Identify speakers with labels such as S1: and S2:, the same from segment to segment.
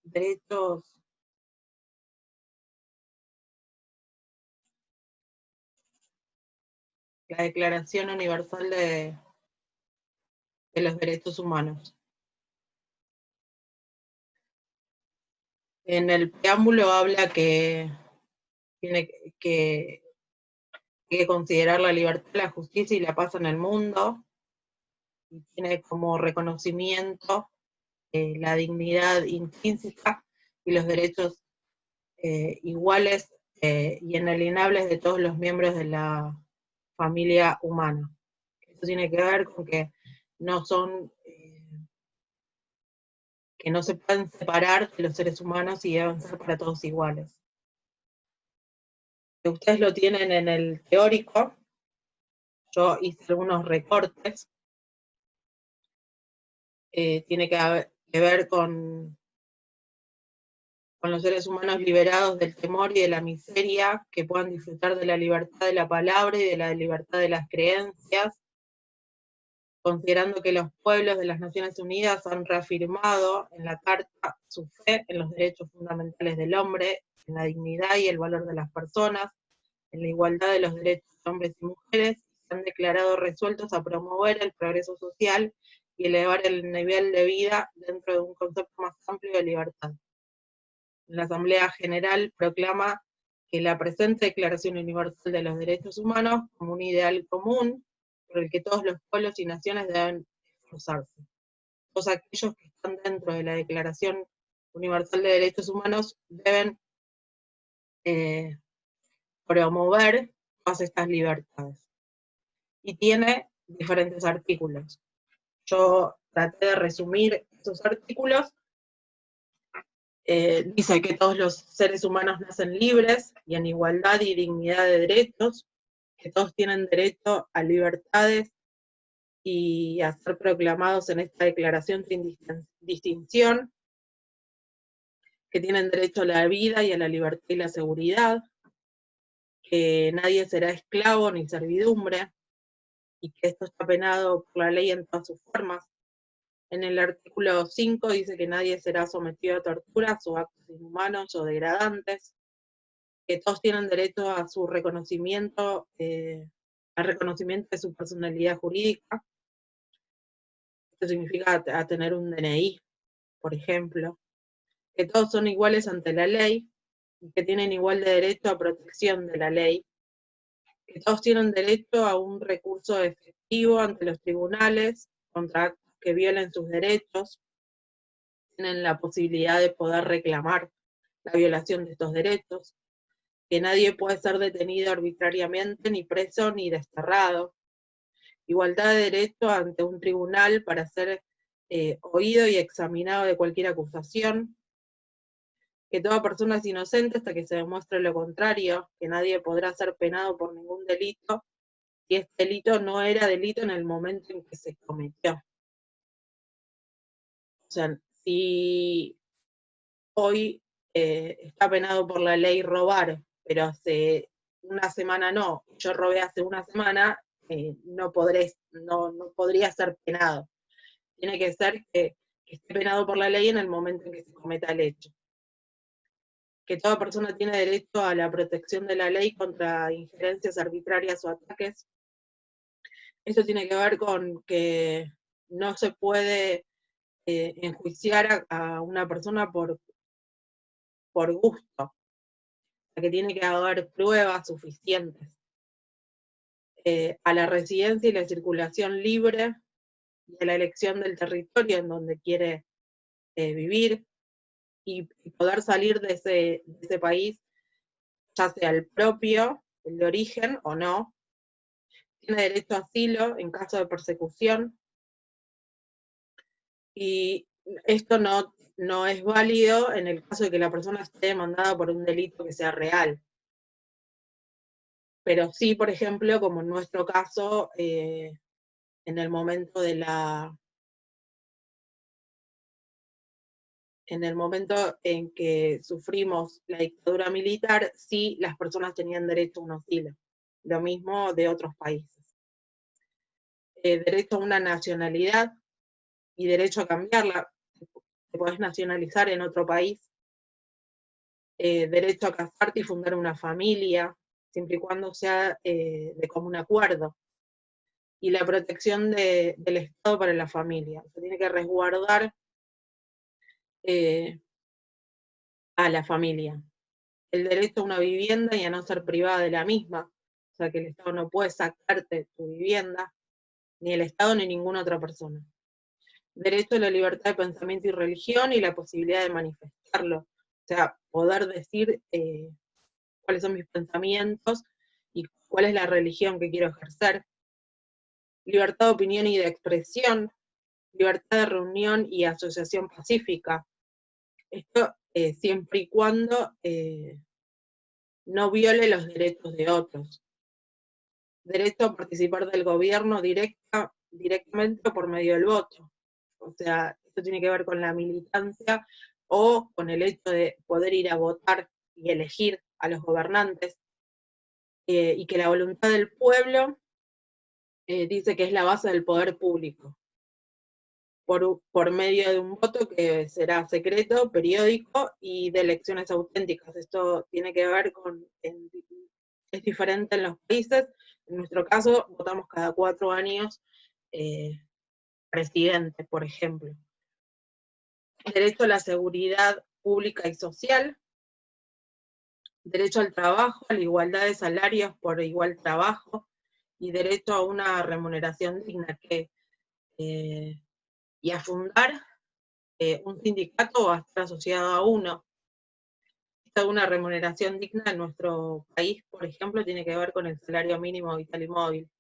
S1: derechos la Declaración Universal de los Derechos Humanos. En el preámbulo habla que tiene que considerar la libertad, la justicia y la paz en el mundo, y tiene como reconocimiento la dignidad intrínseca y los derechos iguales y inalienables de todos los miembros de la familia humana. Eso tiene que ver con que no son, que no se pueden separar de los seres humanos y deben ser para todos iguales. Ustedes lo tienen en el teórico, yo hice algunos recortes, tiene que ver con los seres humanos liberados del temor y de la miseria, que puedan disfrutar de la libertad de la palabra y de la libertad de las creencias, considerando que los pueblos de las Naciones Unidas han reafirmado en la Carta su fe en los derechos fundamentales del hombre, en la dignidad y el valor de las personas, en la igualdad de los derechos de hombres y mujeres, y se han declarado resueltos a promover el progreso social y elevar el nivel de vida dentro de un concepto más amplio de libertad. La Asamblea General proclama que la presente Declaración Universal de los Derechos Humanos como un ideal común por el que todos los pueblos y naciones deben esforzarse. Todos aquellos que están dentro de la Declaración Universal de Derechos Humanos deben promover todas estas libertades. Y tiene diferentes artículos. Yo traté de resumir esos artículos. Dice que todos los seres humanos nacen libres y en igualdad y dignidad de derechos, que todos tienen derecho a libertades y a ser proclamados en esta declaración sin distinción, que tienen derecho a la vida y a la libertad y la seguridad, que nadie será esclavo ni servidumbre, y que esto está penado por la ley en todas sus formas. En el artículo 5 dice que nadie será sometido a torturas o actos inhumanos o degradantes, que todos tienen derecho a su reconocimiento, al reconocimiento de su personalidad jurídica. Esto significa a tener un DNI, por ejemplo. Que todos son iguales ante la ley, y que tienen igual de derecho a protección de la ley. Que todos tienen derecho a un recurso efectivo ante los tribunales contra actos que violen sus derechos. Tienen la posibilidad de poder reclamar la violación de estos derechos. Que nadie puede ser detenido arbitrariamente, ni preso, ni desterrado. Igualdad de derecho ante un tribunal para ser oído y examinado de cualquier acusación. Que toda persona es inocente hasta que se demuestre lo contrario, que nadie podrá ser penado por ningún delito si este delito no era delito en el momento en que se cometió. O sea, si hoy está penado por la ley robar, pero hace una semana no, yo robé hace una semana, no podría ser penado. Tiene que ser que esté penado por la ley en el momento en que se cometa el hecho. Que toda persona tiene derecho a la protección de la ley contra injerencias arbitrarias o ataques. Esto tiene que ver con que no se puede enjuiciar a una persona por gusto, que tiene que haber pruebas suficientes. A la residencia y la circulación libre y a la elección del territorio en donde quiere vivir y poder salir de ese país, ya sea el propio, el de origen o no. Tiene derecho a asilo en caso de persecución, y esto no es válido en el caso de que la persona esté demandada por un delito que sea real. Pero sí, por ejemplo, como en nuestro caso, en el momento en que sufrimos la dictadura militar, sí las personas tenían derecho a un asilo. Lo mismo de otros países. Derecho a una nacionalidad y derecho a cambiarla. te podés nacionalizar en otro país, derecho a casarte y fundar una familia, siempre y cuando sea de común acuerdo, y la protección del Estado para la familia. Se tiene que resguardar a la familia. El derecho a una vivienda y a no ser privada de la misma, o sea que el Estado no puede sacarte tu vivienda, ni el Estado ni ninguna otra persona. Derecho a la libertad de pensamiento y religión y la posibilidad de manifestarlo, o sea, poder decir cuáles son mis pensamientos y cuál es la religión que quiero ejercer. Libertad de opinión y de expresión, libertad de reunión y asociación pacífica. Esto siempre y cuando no viole los derechos de otros. Derecho a participar del gobierno directamente por medio del voto. O sea, esto tiene que ver con la militancia o con el hecho de poder ir a votar y elegir a los gobernantes, y que la voluntad del pueblo dice que es la base del poder público, por medio de un voto que será secreto, periódico y de elecciones auténticas. Esto tiene que ver con, es diferente en los países. En nuestro caso, votamos cada 4 años presidente, por ejemplo. Derecho a la seguridad pública y social, derecho al trabajo, a la igualdad de salarios por igual trabajo, y derecho a una remuneración digna, y a fundar un sindicato o a estar asociado a uno. Esta una remuneración digna en nuestro país, por ejemplo, tiene que ver con el salario mínimo vital y móvil.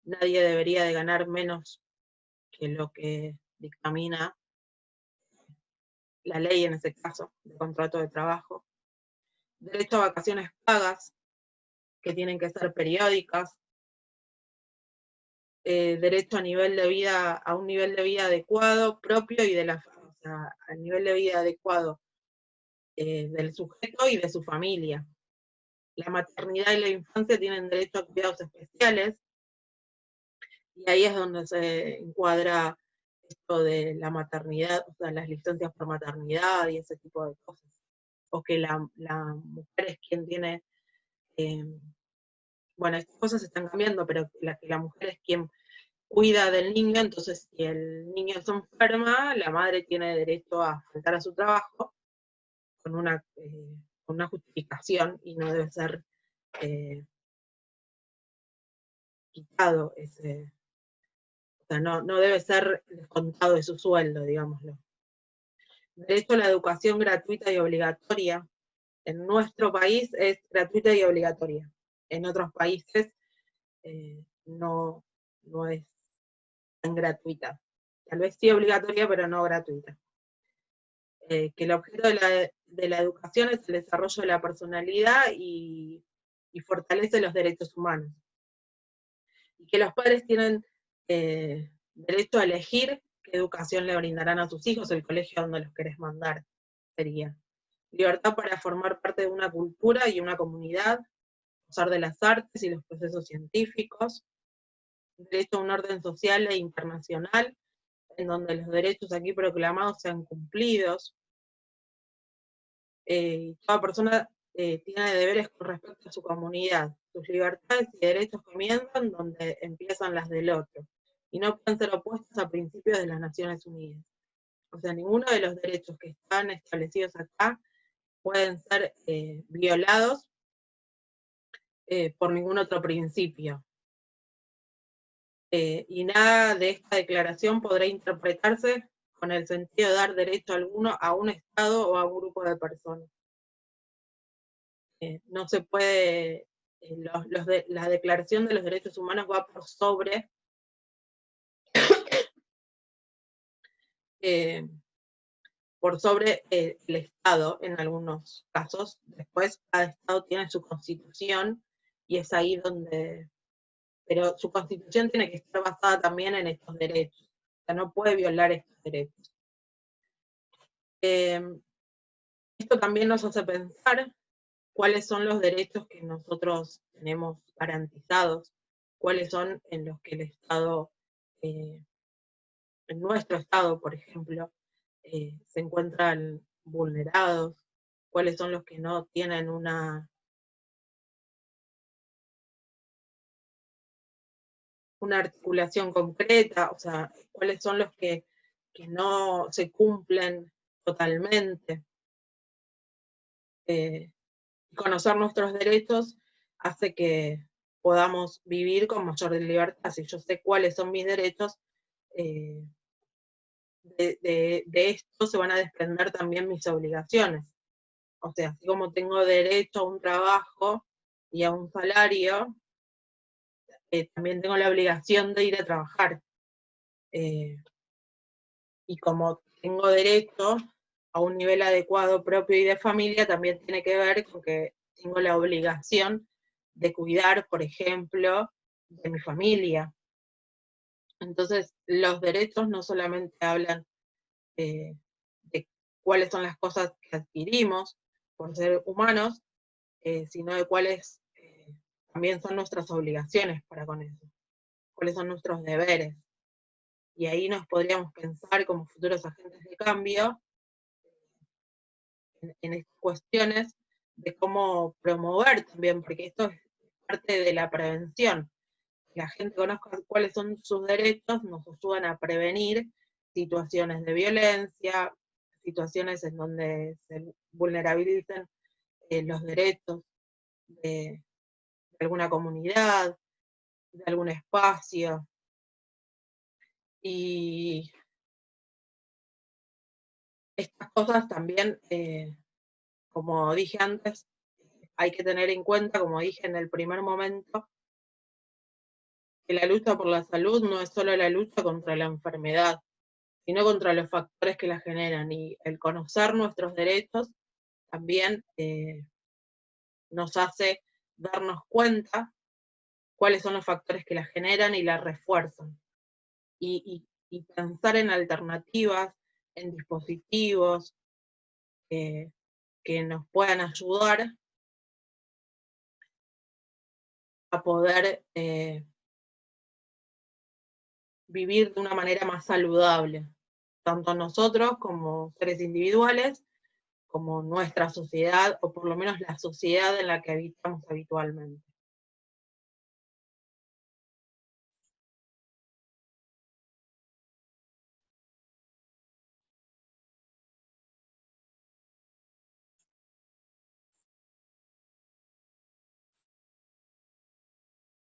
S1: Nadie debería de ganar menos que lo que dictamina la ley en ese caso, de contrato de trabajo. Derecho a vacaciones pagas, que tienen que ser periódicas. Derecho a nivel de vida, a un nivel de vida adecuado, propio y de o sea, al nivel de vida adecuado del sujeto y de su familia. La maternidad y la infancia tienen derecho a cuidados especiales, y ahí es donde se encuadra esto de la maternidad, o sea, las licencias por maternidad y ese tipo de cosas. O que la mujer es quien tiene, bueno, estas cosas se están cambiando, pero que la mujer es quien cuida del niño, entonces si el niño se enferma, la madre tiene derecho a faltar a su trabajo con una justificación, y no debe ser quitado ese, o sea, no debe ser descontado de su sueldo, digámoslo. Derecho a la educación gratuita y obligatoria. En nuestro país es gratuita y obligatoria. En otros países no es tan gratuita. Tal vez sí obligatoria, pero no gratuita. Que el objeto de la educación es el desarrollo de la personalidad y fortalece los derechos humanos. Y que los padres tienen derecho a elegir qué educación le brindarán a sus hijos, el colegio donde los querés mandar, sería. Libertad para formar parte de una cultura y una comunidad, gozar de las artes y los procesos científicos, derecho a un orden social e internacional, en donde los derechos aquí proclamados sean cumplidos. Toda persona tiene deberes con respecto a su comunidad. Sus libertades y derechos comienzan donde empiezan las del otro, y no pueden ser opuestos a principios de las Naciones Unidas. O sea, ninguno de los derechos que están establecidos acá pueden ser violados por ningún otro principio. Y nada de esta declaración podrá interpretarse con el sentido de dar derecho alguno a un Estado o a un grupo de personas. No se puede, la Declaración de los Derechos Humanos va por sobre el Estado en algunos casos. Después cada Estado tiene su constitución, y es ahí donde, pero su constitución tiene que estar basada también en estos derechos, o sea, no puede violar estos derechos. Esto también nos hace pensar cuáles son los derechos que nosotros tenemos garantizados, cuáles son en los que el Estado, en nuestro Estado, por ejemplo, se encuentran vulnerados, cuáles son los que no tienen una articulación concreta, o sea, cuáles son los que no se cumplen totalmente. Conocer nuestros derechos hace que podamos vivir con mayor libertad. Si yo sé cuáles son mis derechos, de esto se van a desprender también mis obligaciones. O sea, así como tengo derecho a un trabajo y a un salario, también tengo la obligación de ir a trabajar. Y como tengo derecho a un nivel adecuado propio y de familia, también tiene que ver con que tengo la obligación de cuidar, por ejemplo, de mi familia. Entonces, los derechos no solamente hablan de cuáles son las cosas que adquirimos por ser humanos, sino de cuáles también son nuestras obligaciones para con eso, cuáles son nuestros deberes. Y ahí nos podríamos pensar como futuros agentes de cambio en estas cuestiones de cómo promover también, porque esto es parte de la prevención. Que la gente conozca cuáles son sus derechos, nos ayudan a prevenir situaciones de violencia, situaciones en donde se vulnerabilicen los derechos de alguna comunidad, de algún espacio. Y estas cosas también, como dije antes, hay que tener en cuenta, como dije en el primer momento, que la lucha por la salud no es solo la lucha contra la enfermedad, sino contra los factores que la generan. Y el conocer nuestros derechos también nos hace darnos cuenta cuáles son los factores que la generan y la refuerzan. Y pensar en alternativas, en dispositivos que nos puedan ayudar a poder vivir de una manera más saludable, tanto nosotros como seres individuales, como nuestra sociedad, o por lo menos la sociedad en la que habitamos habitualmente.